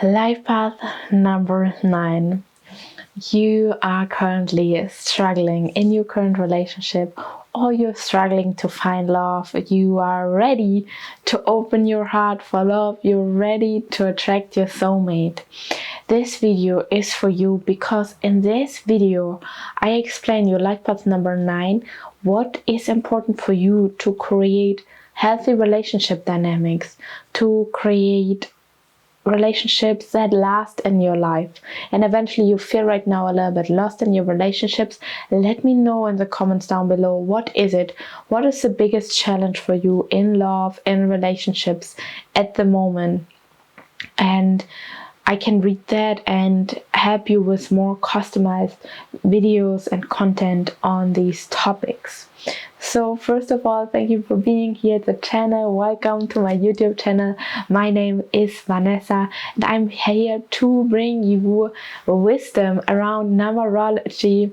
Life path number 9. You are currently struggling in your current relationship, or you're struggling to find love. You are ready to open your heart for love. You're ready to attract your soulmate. This video is for you because in this video I explain your life path number 9, what is important for you to create healthy relationship dynamics, to create relationships that last in your life. And eventually you feel right now a little bit lost in your relationships. Let me know in the comments down below, what is it? What is the biggest challenge for you in love, in relationships at the moment? And I can read that and help you with more customized videos and content on these topics. So first of all, thank you for being here at the channel. Welcome to my YouTube channel. My name is Vanessa and I'm here to bring you wisdom around numerology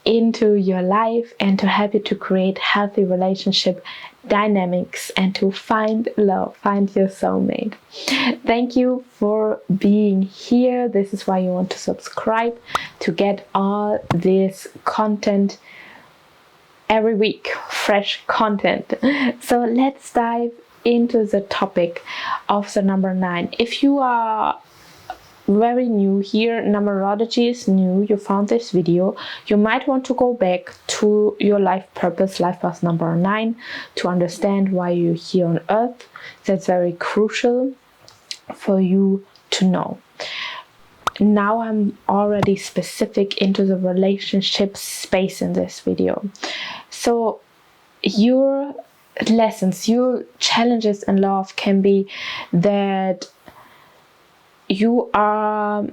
into your life and to help you to create healthy relationship dynamics and to find love, find your soulmate. Thank you for being here. This is why you want to subscribe, to get all this content every week, fresh content. So let's dive into the topic of the number 9. If you are very new here, numerology is new, you found this video, you might want to go back to your life purpose, life path number 9, to understand why you're here on earth. That's very crucial for you to know. Now I'm already specific into the relationship space in this video. So your lessons, your challenges in love can be that you are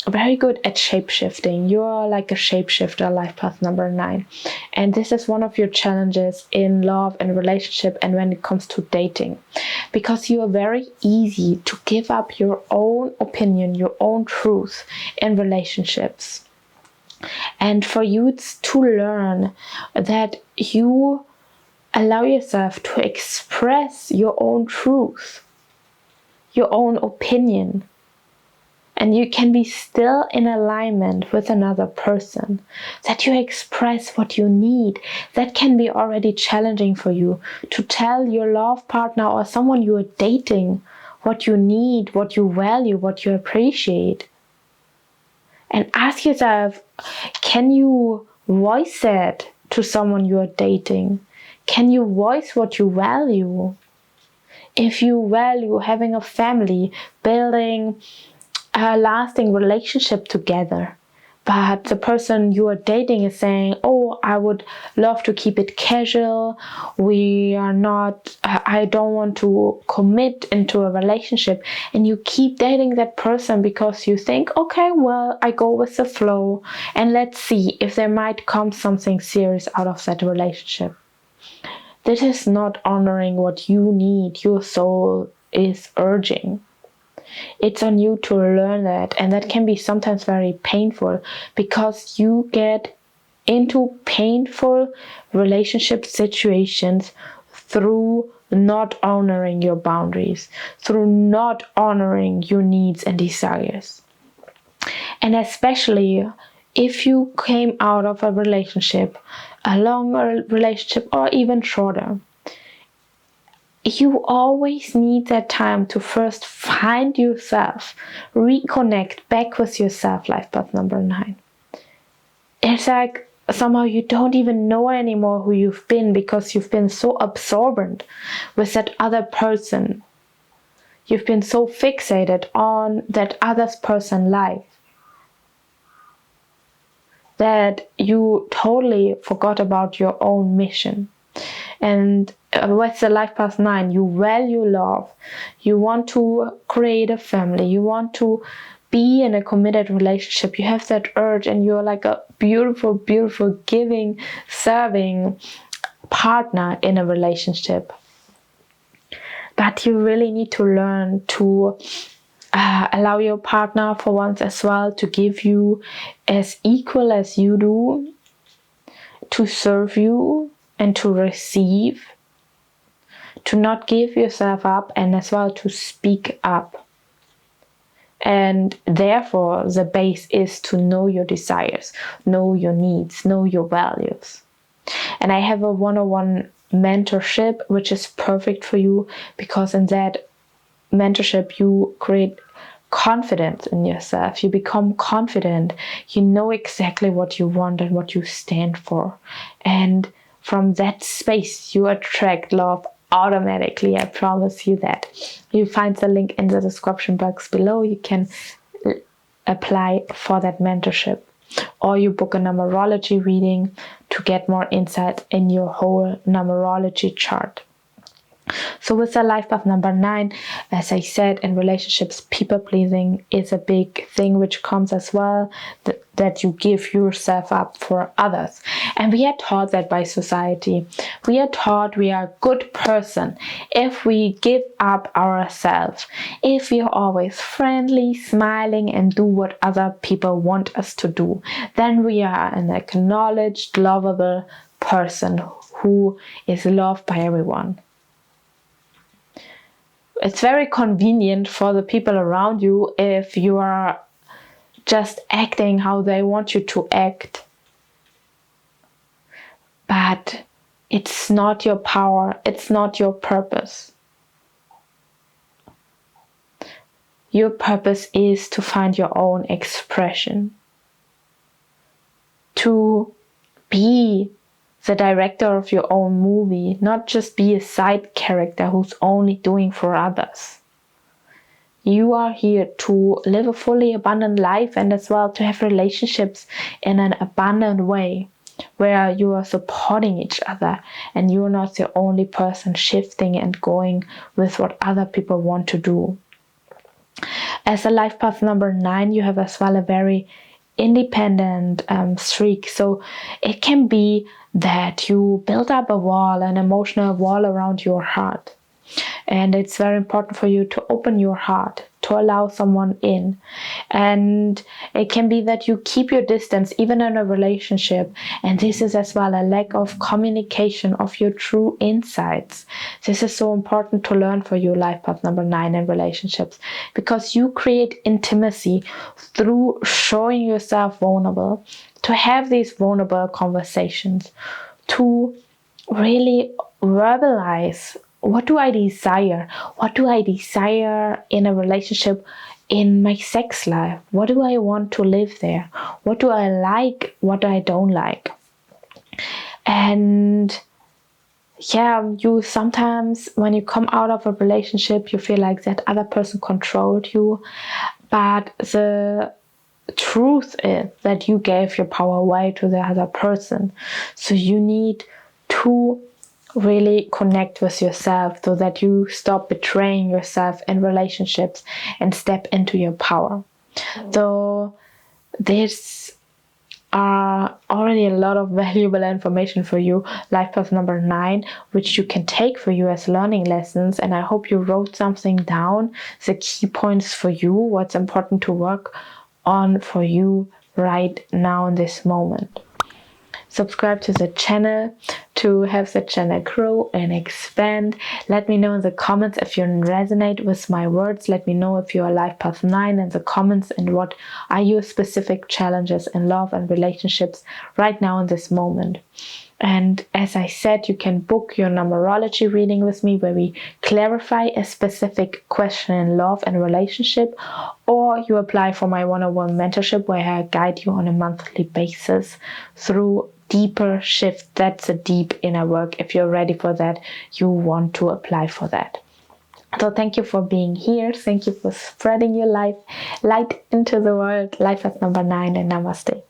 very good at shape-shifting. You are like a shapeshifter, life path number 9. And this is one of your challenges in love and relationship and when it comes to dating. Because you are very easy to give up your own opinion, your own truth in relationships. And for you it's to learn that you allow yourself to express your own truth, your own opinion. And you can be still in alignment with another person, that you express what you need. That can be already challenging for you, to tell your love partner or someone you are dating what you need, what you value, what you appreciate. And ask yourself, can you voice that to someone you are dating? Can you voice what you value? If you value having a family, building a lasting relationship together, but the person you are dating is saying, oh, I would love to keep it casual, I don't want to commit into a relationship, and you keep dating that person because you think, okay, well, I go with the flow and let's see if there might come something serious out of that relationship. This is not honoring what you need, your soul is urging. It's on you to learn that, and that can be sometimes very painful because you get into painful relationship situations through not honoring your boundaries, through not honoring your needs and desires. And especially if you came out of a relationship, a longer relationship or even shorter, you always need that time to first find yourself, reconnect back with yourself, life path number 9. It's like somehow you don't even know anymore who you've been because you've been so absorbent with that other person. You've been so fixated on that other person's life that you totally forgot about your own mission. And with the life path 9, you value love, you want to create a family, you want to be in a committed relationship, you have that urge and you're like a beautiful, beautiful, giving, serving partner in a relationship. But you really need to learn to allow your partner for once as well to give you as equal as you do, to serve you and to receive, to not give yourself up, and as well to speak up. And therefore, the base is to know your desires, know your needs, know your values. And I have a one-on-one mentorship, which is perfect for you, because in that mentorship, you create confidence in yourself. You become confident. You know exactly what you want and what you stand for. And from that space, you attract love automatically. I promise you that. You find the link in the description box below. You can apply for that mentorship, or you book a numerology reading to get more insight in your whole numerology chart. So with the life path number 9, as I said, in relationships, people pleasing is a big thing which comes as well, that you give yourself up for others. And we are taught that by society. We are taught we are a good person if we give up ourselves, if we are always friendly, smiling, and do what other people want us to do. Then we are an acknowledged, lovable person who is loved by everyone. It's very convenient for the people around you if you are just acting how they want you to act. But it's not your power, it's not your purpose. Your purpose is to find your own expression, to be the director of your own movie, not just be a side character who's only doing for others. You are here to live a fully abundant life, and as well to have relationships in an abundant way where you are supporting each other and you're not the only person shifting and going with what other people want to do. As a life path number 9, you have as well a very independent streak. So it can be that you build up a wall, an emotional wall around your heart. And it's very important for you to open your heart, to allow someone in. And it can be that you keep your distance even in a relationship. And this is as well a lack of communication of your true insights. This is so important to learn for you, life path number 9 in relationships, because you create intimacy through showing yourself vulnerable, to have these vulnerable conversations, to really verbalize, what do I desire? What do I desire in a relationship, in my sex life? What do I want to live there? What do I like? What I don't like? And yeah, you sometimes, when you come out of a relationship, you feel like that other person controlled you. But the truth is that you gave your power away to the other person. So you need to really connect with yourself so that you stop betraying yourself in relationships and step into your power. So there's already a lot of valuable information for you, life path number 9, which you can take for you as learning lessons. And I hope you wrote something down, the key points for you, what's important to work on for you right now in this moment. Subscribe to the channel to have the channel grow and expand. Let me know in the comments if you resonate with my words. Let me know if you are life path 9 in the comments, and what are your specific challenges in love and relationships right now in this moment. And as I said, you can book your numerology reading with me, where we clarify a specific question in love and relationship, or you apply for my one-on-one mentorship, where I guide you on a monthly basis through deeper shift. That's a deep inner work. If you're ready for that, you want to apply for that. So thank you for being here. Thank you for spreading your light into the world. Life path number 9, and namaste.